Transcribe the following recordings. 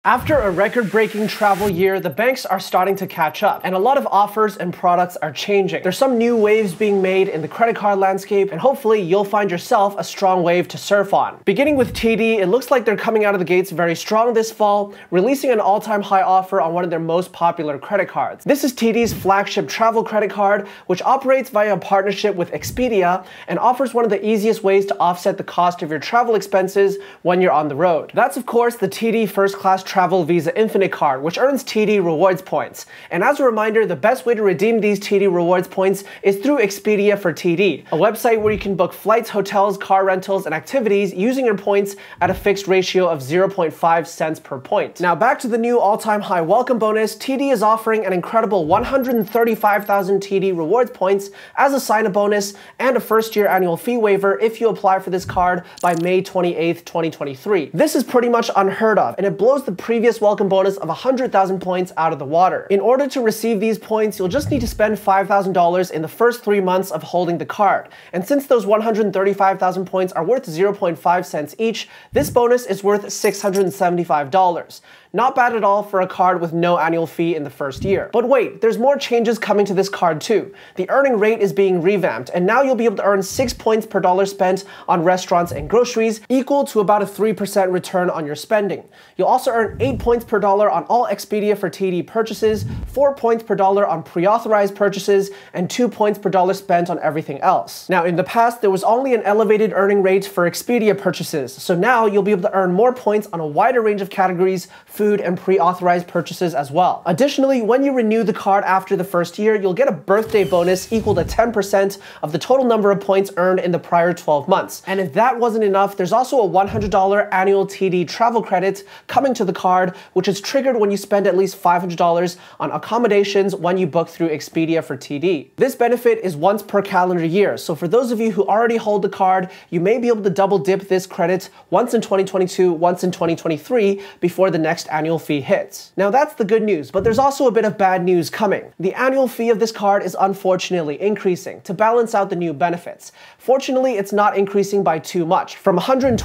After a record-breaking travel year, the banks are starting to catch up, and a lot of offers and products are changing. There's some new waves being made in the credit card landscape, and hopefully you'll find yourself a strong wave to surf on. Beginning with TD, it looks like they're coming out of the gates very strong this fall, releasing an all-time high offer on one of their most popular credit cards. This is TD's flagship travel credit card, which operates via a partnership with Expedia and offers one of the easiest ways to offset the cost of your travel expenses when you're on the road. That's of course the TD First Class Travel Visa Infinite card, which earns TD rewards points. And as a reminder, the best way to redeem these TD rewards points is through Expedia for TD, a website where you can book flights, hotels, car rentals, and activities using your points at a fixed ratio of 0.5 cents per point. Now back to the new all-time high welcome bonus. TD is offering an incredible 135,000 TD rewards points as a sign-up bonus and a first-year annual fee waiver if you apply for this card by May 28th, 2023. This is pretty much unheard of, and it blows the previous welcome bonus of 100,000 points out of the water. In order to receive these points, you'll just need to spend $5,000 in the first 3 months of holding the card. And since those 135,000 points are worth 0.5 cents each, this bonus is worth $675. Not bad at all for a card with no annual fee in the first year. But wait, there's more changes coming to this card too. The earning rate is being revamped, and now you'll be able to earn 6 points per dollar spent on restaurants and groceries, equal to about a 3% return on your spending. You'll also earn 8 points per dollar on all Expedia for TD purchases, 4 points per dollar on pre-authorized purchases, and 2 points per dollar spent on everything else. Now in the past, there was only an elevated earning rate for Expedia purchases, so now you'll be able to earn more points on a wider range of categories, food, and pre-authorized purchases as well. Additionally, when you renew the card after the first year, you'll get a birthday bonus equal to 10% of the total number of points earned in the prior 12 months. And if that wasn't enough, there's also a $100 annual TD travel credit coming to the card, which is triggered when you spend at least $500 on accommodations when you book through Expedia for TD. This benefit is once per calendar year, so for those of you who already hold the card, you may be able to double dip this credit once in 2022, once in 2023, before the next annual fee hits. Now that's the good news, but there's also a bit of bad news coming. The annual fee of this card is unfortunately increasing to balance out the new benefits. Fortunately, it's not increasing by too much, from $120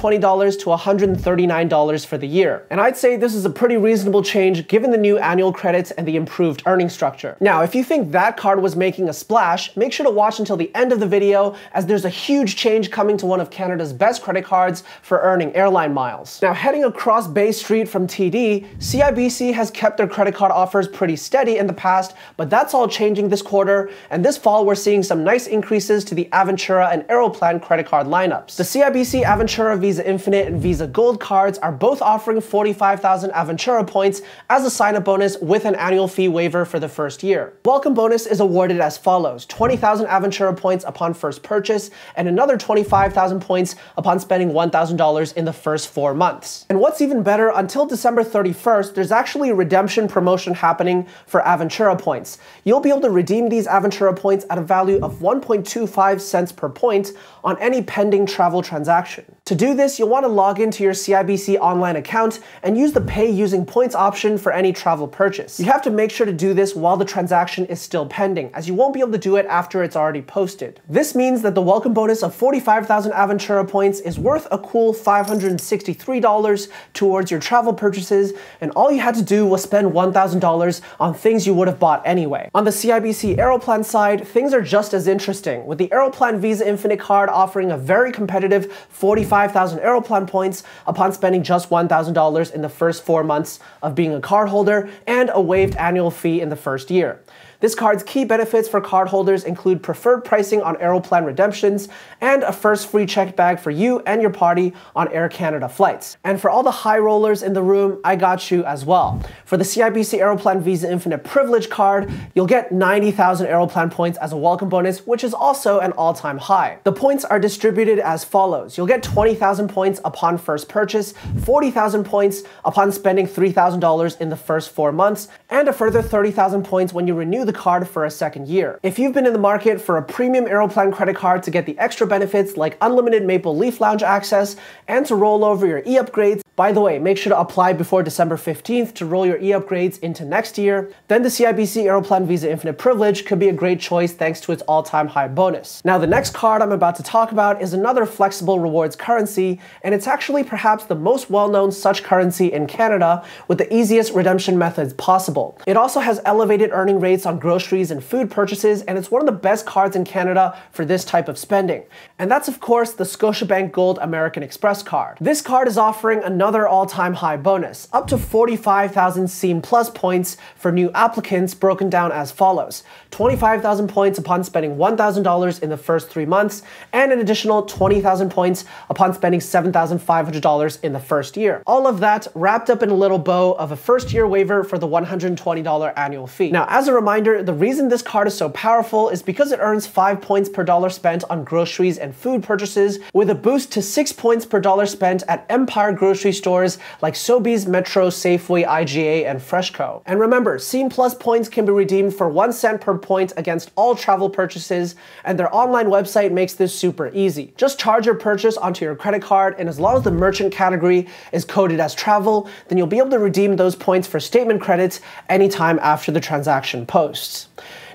to $139 for the year. And I'd say this is a pretty reasonable change given the new annual credits and the improved earning structure. Now, if you think that card was making a splash, make sure to watch until the end of the video, as there's a huge change coming to one of Canada's best credit cards for earning airline miles. Now, heading across Bay Street from TD, CIBC has kept their credit card offers pretty steady in the past, but that's all changing this quarter, and this fall we're seeing some nice increases to the Aventura and Aeroplan credit card lineups. The CIBC Aventura Visa Infinite and Visa Gold cards are both offering 45,000 Aventura points as a sign-up bonus with an annual fee waiver for the first year. Welcome bonus is awarded as follows: 20,000 Aventura points upon first purchase, and another 25,000 points upon spending $1,000 in the first 4 months. And what's even better, until December 31st, there's actually a redemption promotion happening for Aventura points. You'll be able to redeem these Aventura points at a value of 1.25 cents per point on any pending travel transaction. To do this, you'll want to log into your CIBC online account and use the pay using points option for any travel purchase. You have to make sure to do this while the transaction is still pending, as you won't be able to do it after it's already posted. This means that the welcome bonus of 45,000 Aventura points is worth a cool $563 towards your travel purchases, and all you had to do was spend $1,000 on things you would have bought anyway. On the CIBC Aeroplan side, things are just as interesting, with the Aeroplan Visa Infinite card offering a very competitive 45,000 Aeroplan points upon spending just $1,000 in the first 4 months of being a cardholder, and a waived annual fee in the first year. This card's key benefits for cardholders include preferred pricing on Aeroplan redemptions and a first free checked bag for you and your party on Air Canada flights. And for all the high rollers in the room, I got you as well. For the CIBC Aeroplan Visa Infinite Privilege card, you'll get 90,000 Aeroplan points as a welcome bonus, which is also an all-time high. The points are distributed as follows. You'll get 20,000 points upon first purchase, 40,000 points upon spending $3,000 in the first 4 months, and a further 30,000 points when you renew the card for a second year. If you've been in the market for a premium Aeroplan credit card to get the extra benefits like unlimited Maple Leaf Lounge access and to roll over your e-upgrades, By the way, make sure to apply before December 15th to roll your e-upgrades into next year. Then the CIBC Aeroplan Visa Infinite Privilege could be a great choice thanks to its all-time high bonus. Now, the next card I'm about to talk about is another flexible rewards currency, and it's actually perhaps the most well-known such currency in Canada with the easiest redemption methods possible. It also has elevated earning rates on groceries and food purchases, and it's one of the best cards in Canada for this type of spending. And that's, of course, the Scotiabank Gold American Express card. This card is offering another all-time high bonus, up to 45,000 SEAM Plus points for new applicants, broken down as follows: 25,000 points upon spending $1,000 in the first 3 months, and an additional 20,000 points upon spending $7,500 in the first year. All of that wrapped up in a little bow of a first-year waiver for the $120 annual fee. Now, as a reminder, the reason this card is so powerful is because it earns 5 points per dollar spent on groceries and food purchases, with a boost to 6 points per dollar spent at Empire grocery stores like Sobeys, Metro, Safeway, IGA, and Freshco. And remember, SEAM Plus points can be redeemed for 1 cent per point against all travel purchases, and their online website makes this super easy. Just charge your purchase onto your credit card, and as long as the merchant category is coded as travel, then you'll be able to redeem those points for statement credits anytime after the transaction posts.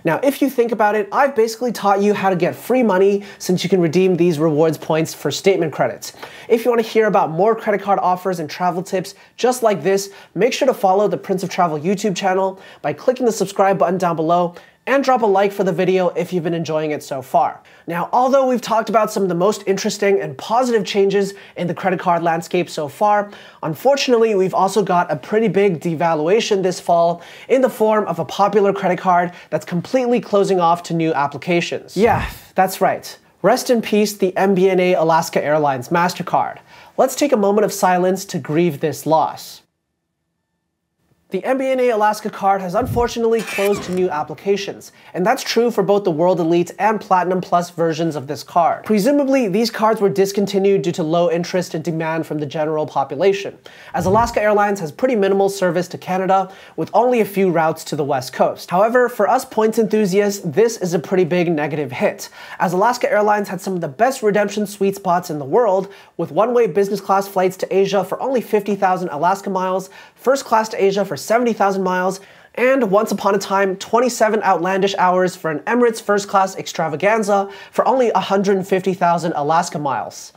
Now, if you think about it, I've basically taught you how to get free money since you can redeem these rewards points for statement credits. If you want to hear about more credit card offers and travel tips just like this, make sure to follow the Prince of Travel YouTube channel by clicking the subscribe button down below, and drop a like for the video if you've been enjoying it so far. Now, although we've talked about some of the most interesting and positive changes in the credit card landscape so far, unfortunately, we've also got a pretty big devaluation this fall in the form of a popular credit card that's completely closing off to new applications. Yeah, that's right. Rest in peace, the MBNA Alaska Airlines MasterCard. Let's take a moment of silence to grieve this loss. The MBNA Alaska card has unfortunately closed to new applications, and that's true for both the World Elite and Platinum Plus versions of this card. Presumably, these cards were discontinued due to low interest and demand from the general population, as Alaska Airlines has pretty minimal service to Canada, with only a few routes to the West Coast. However, for us points enthusiasts, this is a pretty big negative hit, as Alaska Airlines had some of the best redemption sweet spots in the world, with one-way business class flights to Asia for only 50,000 Alaska miles, first class to Asia for 70,000 miles, and once upon a time, 27 outlandish hours for an Emirates first class extravaganza for only 150,000 Alaska miles.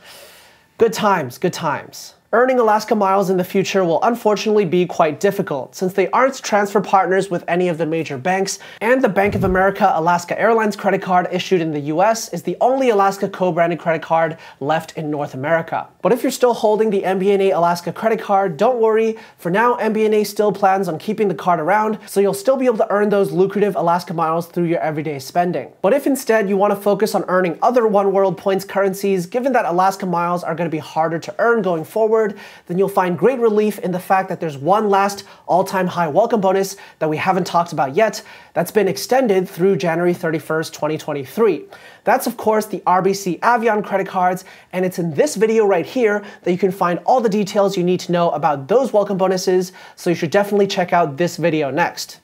Good times, good times. Earning Alaska miles in the future will unfortunately be quite difficult, since they aren't transfer partners with any of the major banks, and the Bank of America Alaska Airlines credit card issued in the US is the only Alaska co-branded credit card left in North America. But if you're still holding the MBNA Alaska credit card, don't worry. For now, MBNA still plans on keeping the card around, so you'll still be able to earn those lucrative Alaska miles through your everyday spending. But if instead you want to focus on earning other One World points currencies, given that Alaska miles are going to be harder to earn going forward, then you'll find great relief in the fact that there's one last all-time high welcome bonus that we haven't talked about yet that's been extended through January 31st, 2023. That's, of course, the RBC Avion credit cards, and it's in this video right here that you can find all the details you need to know about those welcome bonuses, so you should definitely check out this video next.